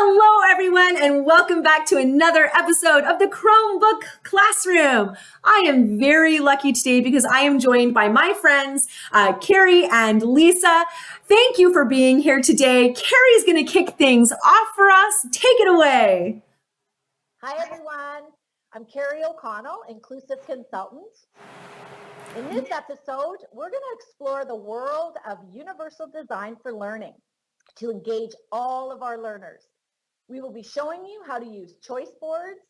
Hello, everyone, and welcome back to another episode of the Chromebook Classroom. I am very lucky today because I am joined by my friends, Carrie and Lisa. Thank you for being here today. Carrie is going to kick things off for us. Take it away. Hi, everyone. I'm Carrie O'Connell, Inclusive Consultant. In this episode, we're going to explore the world of universal design for learning to engage all of our learners. We will be showing you how to use choice boards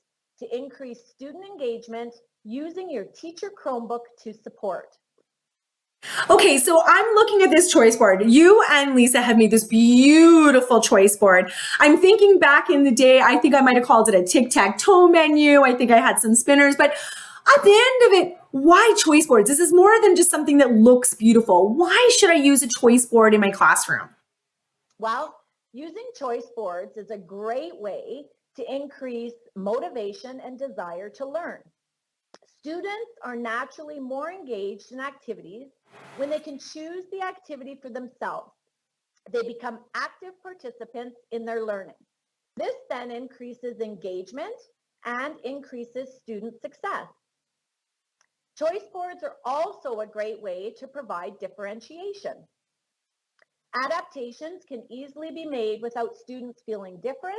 to increase student engagement using your teacher Chromebook to support. Okay, so I'm looking at this choice board. You and Lisa have made this beautiful choice board. I'm thinking back in the day, I think I might have called it a tic-tac-toe menu. I think I had some spinners, but at the end of it, why choice boards? This is more than just something that looks beautiful. Why should I use a choice board in my classroom? Well, using choice boards is a great way to increase motivation and desire to learn. Students are naturally more engaged in activities when they can choose the activity for themselves. They become active participants in their learning. This then increases engagement and increases student success. Choice boards are also a great way to provide differentiation. Adaptations can easily be made without students feeling different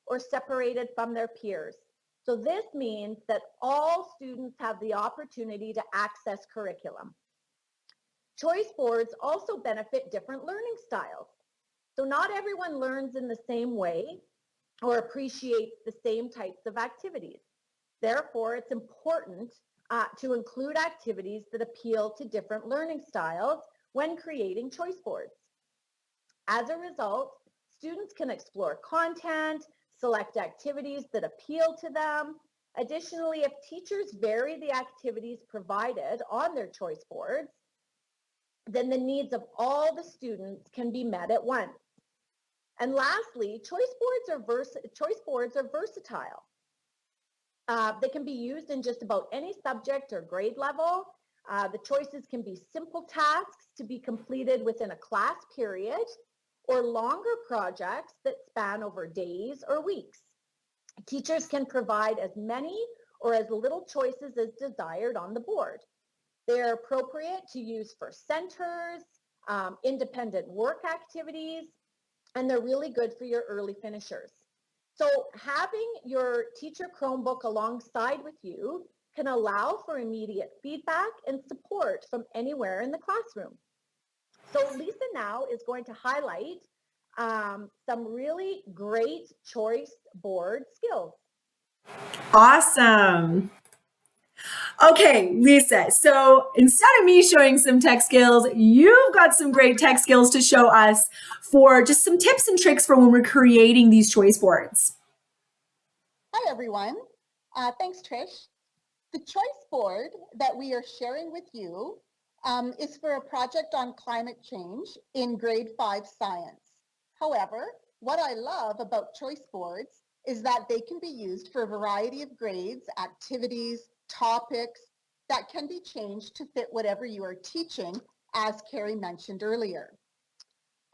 or separated from their peers. So this means that all students have the opportunity to access curriculum. Choice boards also benefit different learning styles. So not everyone learns in the same way or appreciates the same types of activities. Therefore, it's important to include activities that appeal to different learning styles when creating choice boards. As a result, students can explore content, select activities that appeal to them. Additionally, if teachers vary the activities provided on their choice boards, then the needs of all the students can be met at once. And lastly, choice boards are versatile. They can be used in just about any subject or grade level. The choices can be simple tasks to be completed within a class period or longer projects that span over days or weeks. Teachers can provide as many or as little choices as desired on the board. They are appropriate to use for centers, independent work activities, and they're really good for your early finishers. So having your teacher Chromebook alongside with you can allow for immediate feedback and support from anywhere in the classroom. So Lisa now is going to highlight some really great choice board skills. Awesome. Okay, Lisa, so instead of me showing some tech skills, you've got some great tech skills to show us for just some tips and tricks for when we're creating these choice boards. Hi, everyone. Thanks, Trish. The choice board that we are sharing with you is for a project on climate change in grade 5 science. However, what I love about choice boards is that they can be used for a variety of grades, activities, topics that can be changed to fit whatever you are teaching, as Carrie mentioned earlier.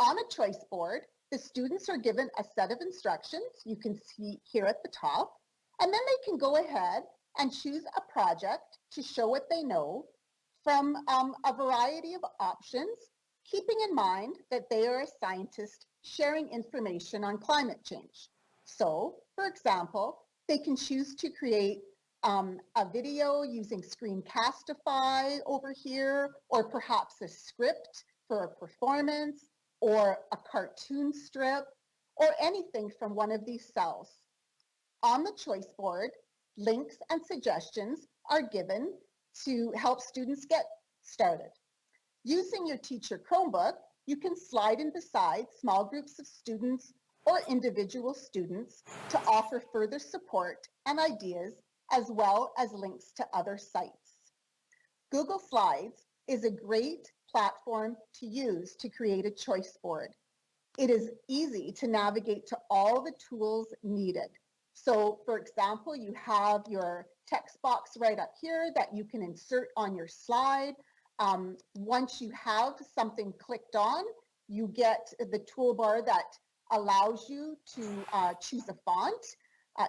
On a choice board, the students are given a set of instructions you can see here at the top, and then they can go ahead and choose a project to show what they know from a variety of options, keeping in mind that they are a scientist sharing information on climate change. So, for example, they can choose to create a video using Screencastify over here, or perhaps a script for a performance, or a cartoon strip, or anything from one of these cells. On the choice board, links and suggestions are given to help students get started. Using your teacher Chromebook, you can slide in beside small groups of students or individual students to offer further support and ideas, as well as links to other sites. Google Slides is a great platform to use to create a choice board. It is easy to navigate to all the tools needed. So for example, you have your text box right up here that you can insert on your slide. Once you have something clicked on, you get the toolbar that allows you to choose a font,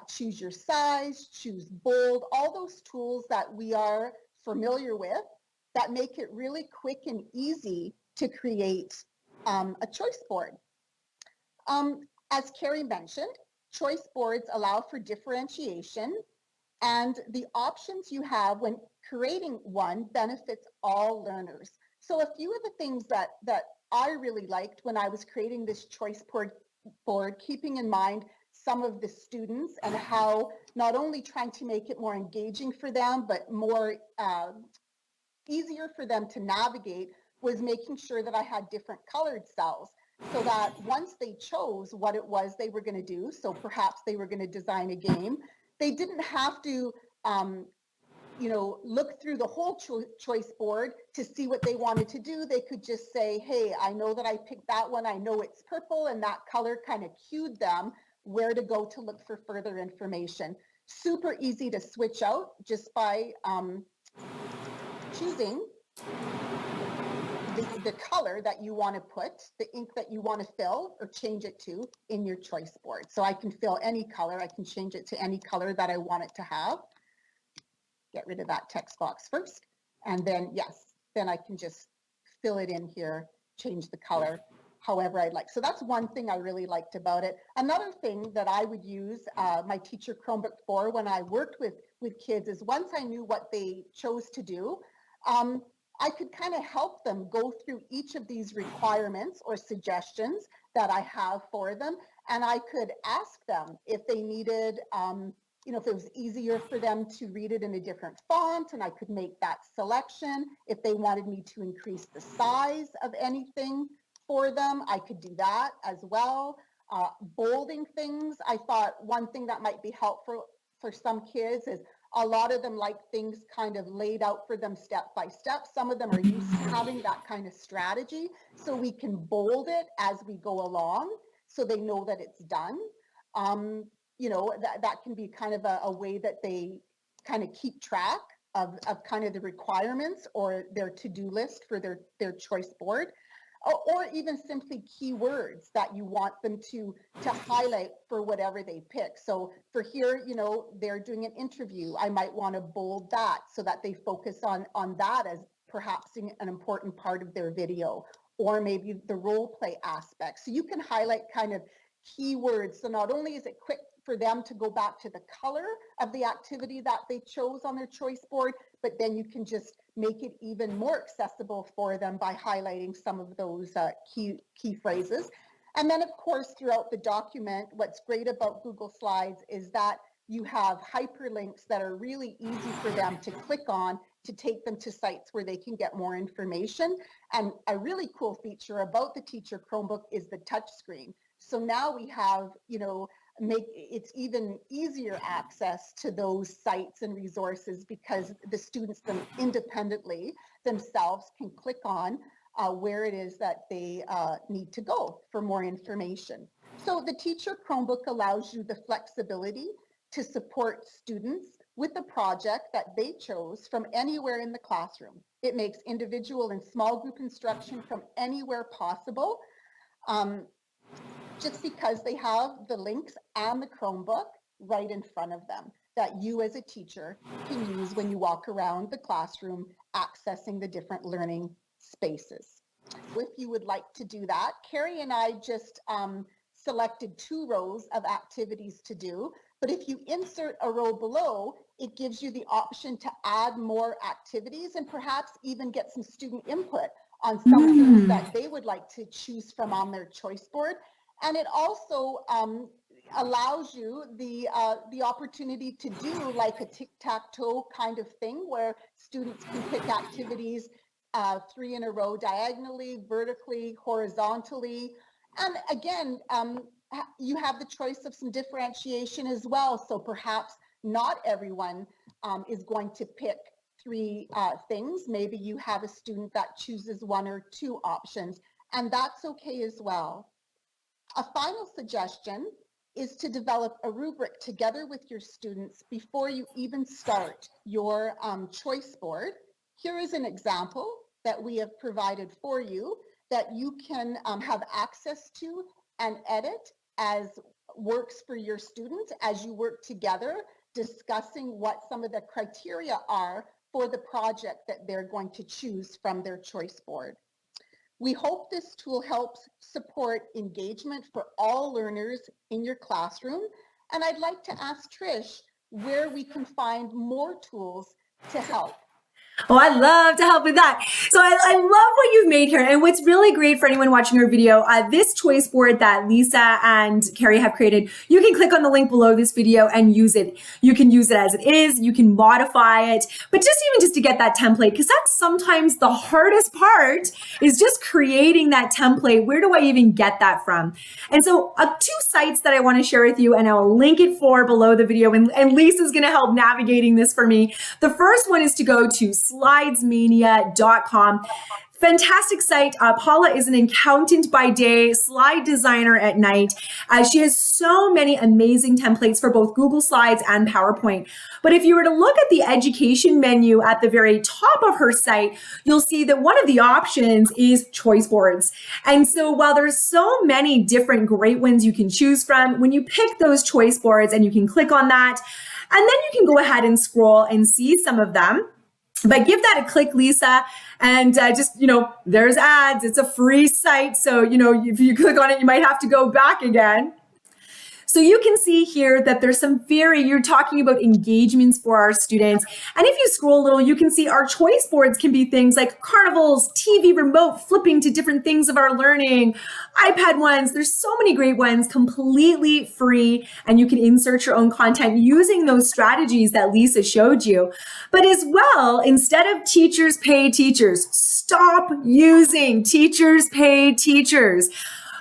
choose your size, choose bold, all those tools that we are familiar with that make it really quick and easy to create a choice board. As Carrie mentioned, choice boards allow for differentiation, and the options you have when creating one benefits all learners. So a few of the things that I really liked when I was creating this choice board, keeping in mind some of the students and how not only trying to make it more engaging for them, but more easier for them to navigate, was making sure that I had different colored cells so that once they chose what it was they were going to do, so perhaps they were going to design a game, they didn't have to look through the whole choice board to see what they wanted to do. They could just say, hey, I know that I picked that one. I know it's purple, and that color kind of cued them where to go to look for further information. Super easy to switch out just by choosing the color that you want to put, the ink that you want to fill or change it to in your choice board. So I can fill any color. I can change it to any color that I want it to have. Get rid of that text box first. And then, yes, then I can just fill it in here, change the color however I'd like. So that's one thing I really liked about it. Another thing that I would use my teacher Chromebook for when I worked with kids is once I knew what they chose to do, I could kind of help them go through each of these requirements or suggestions that I have for them. And I could ask them if they needed, if it was easier for them to read it in a different font, and I could make that selection. If they wanted me to increase the size of anything for them, I could do that as well. Bolding things, I thought one thing that might be helpful for some kids is a lot of them like things kind of laid out for them step by step. Some of them are used to having that kind of strategy, so we can bold it as we go along so they know that it's done. That can be kind of a way that they kind of keep track of kind of the requirements or their to-do list for their choice board. Or even simply keywords that you want them to highlight for whatever they pick. So for here, they're doing an interview. I might want to bold that so that they focus on that as perhaps an important part of their video, or maybe the role play aspect. So you can highlight kind of keywords. So not only is it quick for them to go back to the color of the activity that they chose on their choice board, but then you can just make it even more accessible for them by highlighting some of those key phrases. And then, of course, throughout the document, what's great about Google Slides is that you have hyperlinks that are really easy for them to click on to take them to sites where they can get more information. And a really cool feature about the Teacher Chromebook is the touch screen. So now we have, make it's even easier access to those sites and resources because the students independently themselves can click on where it is that they need to go for more information. So the Teacher Chromebook allows you the flexibility to support students with the project that they chose from anywhere in the classroom. It makes individual and small group instruction from anywhere possible. Just because they have the links and the Chromebook right in front of them that you as a teacher can use when you walk around the classroom accessing the different learning spaces. If you would like to do that, Carrie and I just selected 2 rows of activities to do, but if you insert a row below, it gives you the option to add more activities and perhaps even get some student input on some things that they would like to choose from on their choice board. And it also allows you the opportunity to do like a tic-tac-toe kind of thing where students can pick activities 3 in a row diagonally, vertically, horizontally. And again, you have the choice of some differentiation as well. So perhaps not everyone is going to pick 3 things. Maybe you have a student that chooses 1 or 2 options, and that's okay as well. A final suggestion is to develop a rubric together with your students before you even start your choice board. Here is an example that we have provided for you that you can have access to and edit as works for your students as you work together, discussing what some of the criteria are for the project that they're going to choose from their choice board. We hope this tool helps support engagement for all learners in your classroom. And I'd like to ask Trish where we can find more tools to help. Oh, I'd love to help with that. So I love what you've made here. And what's really great for anyone watching our video, this choice board that Lisa and Carrie have created, you can click on the link below this video and use it. You can use it as it is. You can modify it. But just to get that template, because that's sometimes the hardest part, is just creating that template. Where do I even get that from? And so 2 sites that I want to share with you, and I'll link it for below the video. And Lisa's going to help navigating this for me. The first one is to go to slidesmania.com. Fantastic site. Paula is an accountant by day, slide designer at night. She has so many amazing templates for both Google Slides and PowerPoint. But if you were to look at the education menu at the very top of her site, you'll see that one of the options is choice boards. And so while there's so many different great ones you can choose from, when you pick those choice boards and you can click on that, and then you can go ahead and scroll and see some of them. But give that a click, Lisa, and there's ads. It's a free site. So, if you click on it, you might have to go back again. So you can see here that there's some you're talking about engagements for our students. And if you scroll a little, you can see our choice boards can be things like carnivals, TV remote, flipping to different things of our learning, iPad ones. There's so many great ones, completely free. And you can insert your own content using those strategies that Lisa showed you. But as well, instead of teachers pay teachers, stop using teachers pay teachers.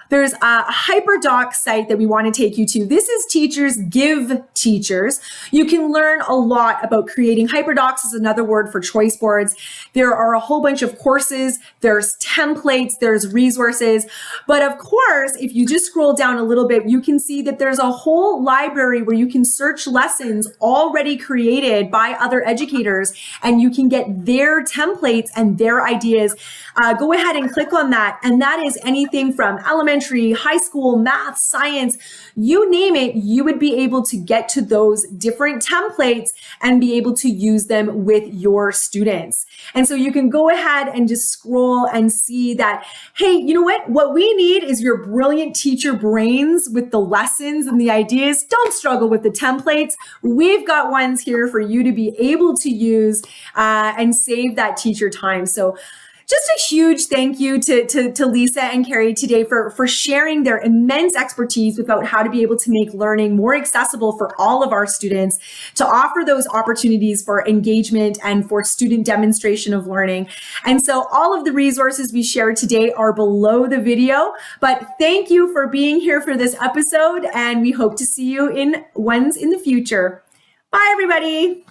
There's a HyperDoc site that we want to take you to. This is Teachers Give Teachers. You can learn a lot about creating. HyperDocs is another word for choice boards. There are a whole bunch of courses. There's templates. There's resources. But of course, if you just scroll down a little bit, you can see that there's a whole library where you can search lessons already created by other educators, and you can get their templates and their ideas. Go ahead and click on that. And that is anything from elementary, high school, math, science, you name it, you would be able to get to those different templates and be able to use them with your students. And so you can go ahead and just scroll and see that, hey, you know what we need is your brilliant teacher brains with the lessons and the ideas. Don't struggle with the templates. We've got ones here for you to be able to use and save that teacher time. So just a huge thank you to Lisa and Carrie today for sharing their immense expertise about how to be able to make learning more accessible for all of our students, to offer those opportunities for engagement and for student demonstration of learning. And so all of the resources we shared today are below the video. But thank you for being here for this episode, and we hope to see you in ones in the future. Bye, everybody.